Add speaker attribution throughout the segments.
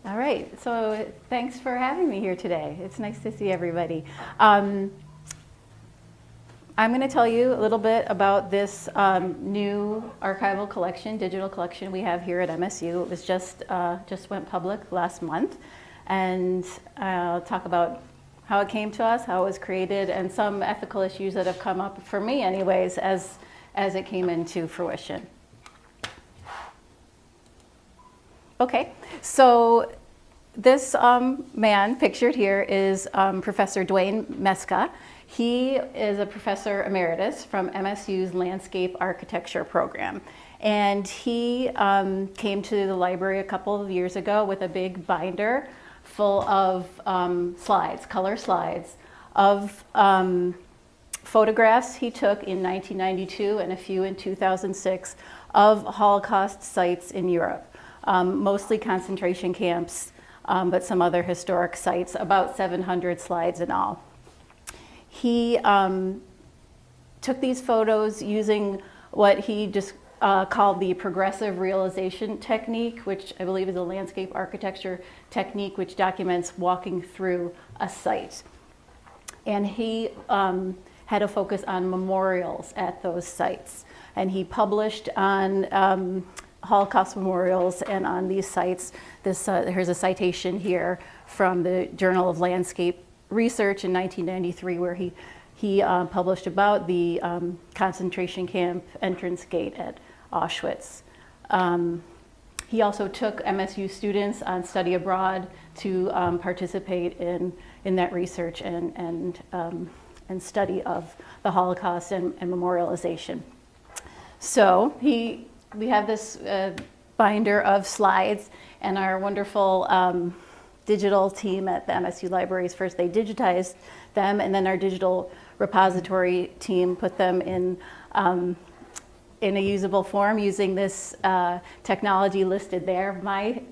Speaker 1: All right, so thanks for having me here today. It's nice to see everybody. I'm going to tell you a little bit about this new archival collection, digital collection we have here at MSU. It was just went public last month, and I'll talk about how it came to us, how it was created, and some ethical issues that have come up for me, anyways, as it came into fruition. Okay, so this man pictured here is Professor Dwayne Meska. He is a professor emeritus from MSU's Landscape Architecture program. And he came to the library a couple of years ago with a big binder full of slides, color slides, of photographs he took in 1992 and a few in 2006 of Holocaust sites in Europe. Mostly concentration camps, but some other historic sites, about 700 slides in all. He took these photos using what he just called the progressive realization technique, which I believe is a landscape architecture technique which documents walking through a site. And he had a focus on memorials at those sites. And he published on Holocaust memorials and on these sites. Here's a citation here from the Journal of Landscape Research in 1993, where he published about the concentration camp entrance gate at Auschwitz. He also took MSU students on study abroad to participate in that research and study of the Holocaust and memorialization. So we have this binder of slides, and our wonderful digital team at the MSU libraries, first they digitized them, and then our digital repository team put them in a usable form using this technology listed there. My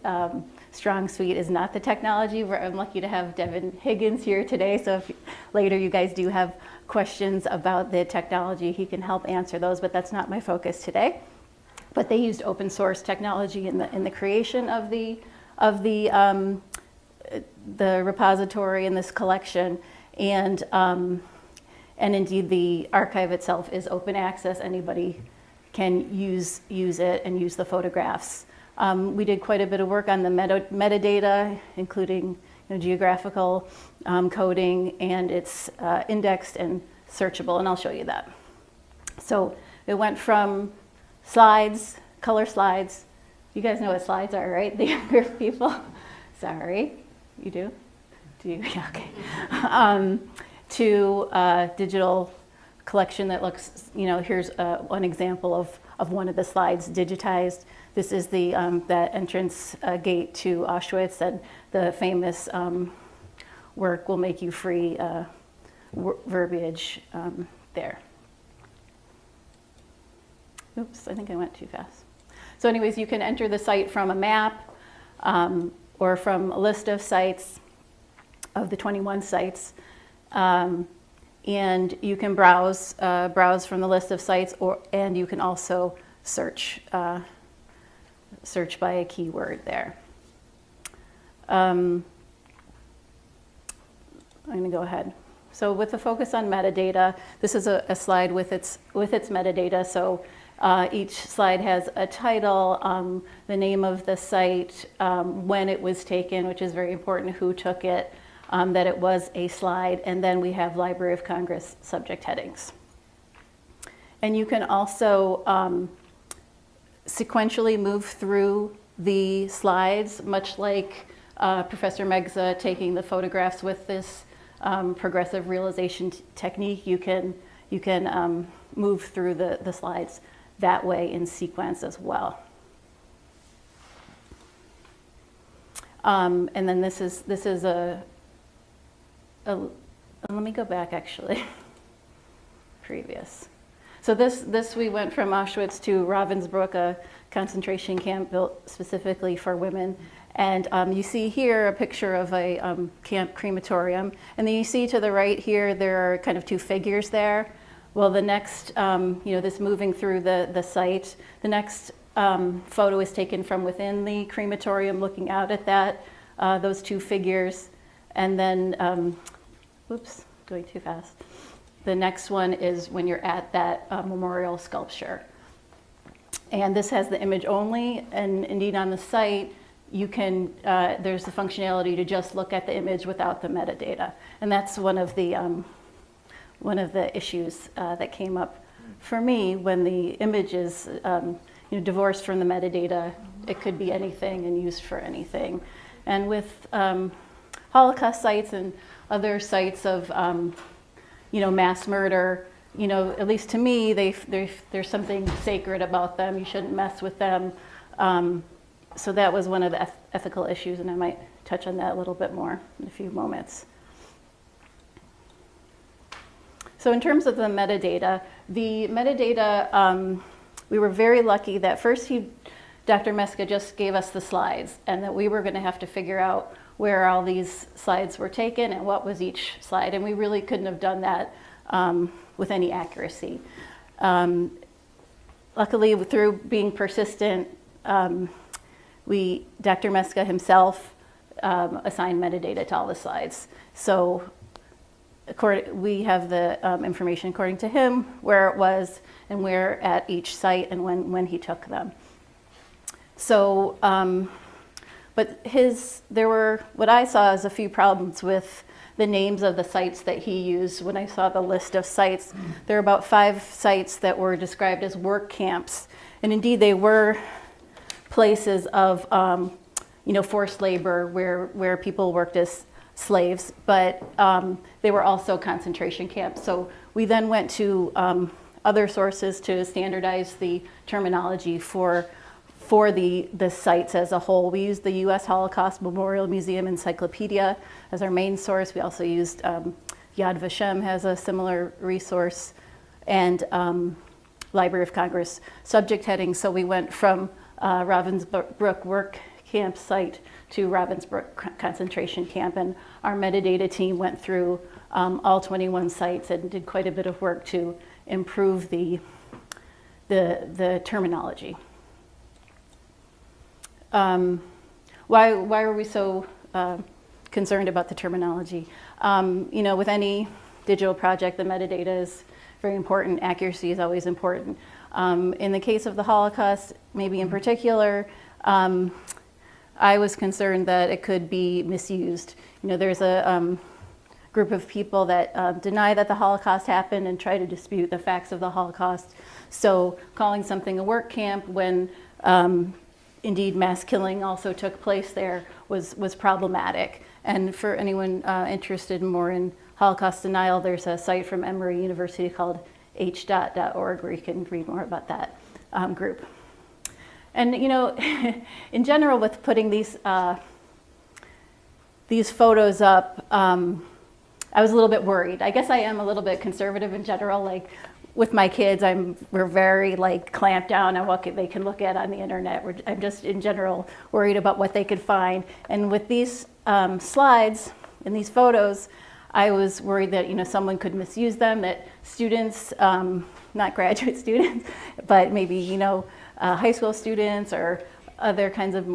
Speaker 1: strong suite is not the technology. I'm lucky to have Devin Higgins here today, so if later you guys do have questions about the technology, he can help answer those, but that's not my focus today. But they used open source technology in the creation of the repository in this collection, and indeed the archive itself is open access. Anybody can use it and use the photographs. We did quite a bit of work on the metadata, including geographical coding, and it's indexed and searchable, and I'll show you that. So it went from slides, color slides. You guys know what slides are, right? The younger people. Sorry, you do? Do you? Yeah, okay. To a digital collection that looks, here's one example of one of the slides digitized. This is the that entrance gate to Auschwitz, and the famous work will make you free verbiage there. Oops, I think I went too fast. So anyways, you can enter the site from a map or from a list of sites, of the 21 sites. And you can browse from the list of sites, and you can also search by a keyword there. I'm going to go ahead. So with the focus on metadata, this is a slide with its metadata. So each slide has a title, the name of the site, when it was taken, which is very important, who took it, that it was a slide, and then we have Library of Congress subject headings. And you can also sequentially move through the slides, much like Professor Megza taking the photographs with this progressive realization technique. You can move through the slides that way in sequence as well. And then this is let me go back actually, previous. So this we went from Auschwitz to Ravensbrück, a concentration camp built specifically for women. And you see here a picture of a camp crematorium. And then you see to the right here, there are kind of two figures there. Well, the next, this moving through the site, the next photo is taken from within the crematorium looking out at that those two figures. And then, whoops, going too fast. The next one is when you're at that memorial sculpture. And this has the image only, and indeed on the site, you can, there's the functionality to just look at the image without the metadata. And that's one of the issues that came up for me when the image is divorced from the metadata. It could be anything and used for anything. And with Holocaust sites and other sites of mass murder, at least to me, there's something sacred about them. You shouldn't mess with them. So that was one of the ethical issues, and I might touch on that a little bit more in a few moments. So in terms of the metadata, we were very lucky that first Dr. Meska just gave us the slides, and that we were going to have to figure out where all these slides were taken and what was each slide, and we really couldn't have done that with any accuracy. Luckily, through being persistent, Dr. Meska himself assigned metadata to all the slides. So we have the information according to him, where it was and where at each site and when he took them. So, but what I saw is a few problems with the names of the sites that he used. When I saw the list of sites, there were about 5 sites that were described as work camps. And indeed, they were places of forced labor where people worked as slaves, but they were also concentration camps. So we then went to other sources to standardize the terminology for the sites as a whole. We used the U.S. Holocaust Memorial Museum Encyclopedia as our main source. We also used Yad Vashem has a similar resource, and Library of Congress subject heading. So we went from Ravensbrück work camp site to Ravensbrück concentration camp, and our metadata team went through all 21 sites and did quite a bit of work to improve the terminology. Why were we so concerned about the terminology? With any digital project, the metadata is very important. Accuracy is always important. In the case of the Holocaust, maybe in particular, I was concerned that it could be misused. There's a group of people that deny that the Holocaust happened and try to dispute the facts of the Holocaust. So calling something a work camp when indeed mass killing also took place there was problematic. And for anyone interested more in Holocaust denial, there's a site from Emory University called h.org where you can read more about that group. And in general, with putting these photos up, I was a little bit worried. I guess I am a little bit conservative in general. Like with my kids, we're very clamped down on what they can look at on the internet. I'm just in general worried about what they could find. And with these slides and these photos, I was worried that someone could misuse them. That students, not graduate students, but maybe high school students or other kinds of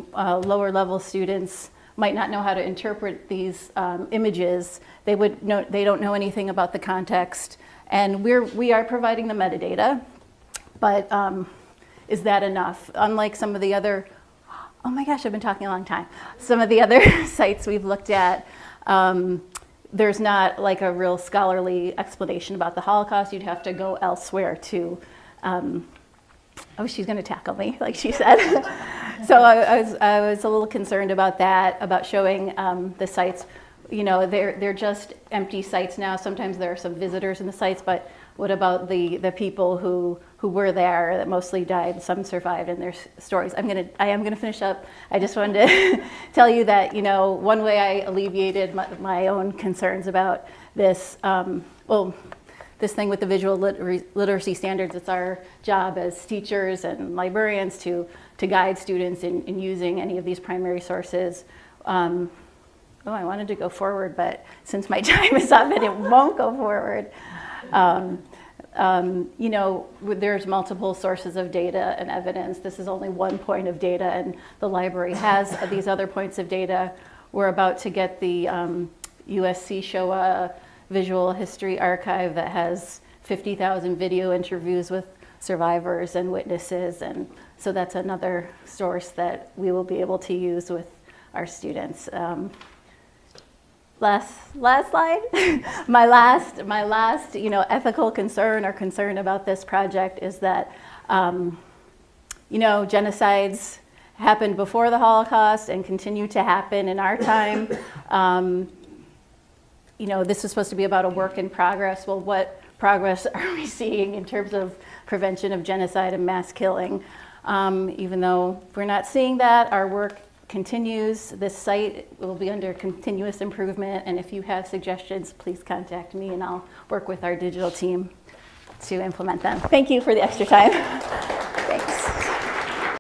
Speaker 1: lower level students might not know how to interpret these images. They don't know anything about the context, and we are providing the metadata, but is that enough? Unlike some of the other, oh my gosh, I've been talking a long time. Some of the other sites we've looked at, there's not a real scholarly explanation about the Holocaust. You'd have to go elsewhere to. Oh, she's going to tackle me, like she said. So I was a little concerned about that, about showing the sites. They're just empty sites now. Sometimes there are some visitors in the sites, but what about the people who were there that mostly died? Some survived, and their stories. I am gonna finish up. I just wanted to tell you that one way I alleviated my own concerns about this. This thing with the visual literacy standards, it's our job as teachers and librarians to guide students in using any of these primary sources. I wanted to go forward, but since my time is up and it won't go forward, there's multiple sources of data and evidence. This is only one point of data, and the library has these other points of data. we're about to get the USC Showa Visual History Archive that has 50,000 video interviews with survivors and witnesses, and so that's another source that we will be able to use with our students. Last slide. my last, ethical concern or concern about this project is that, genocides happened before the Holocaust and continue to happen in our time. This is supposed to be about a work in progress. Well, what progress are we seeing in terms of prevention of genocide and mass killing? Even though we're not seeing that, our work continues. This site will be under continuous improvement, and if you have suggestions, please contact me and I'll work with our digital team to implement them. Thank you for the extra time.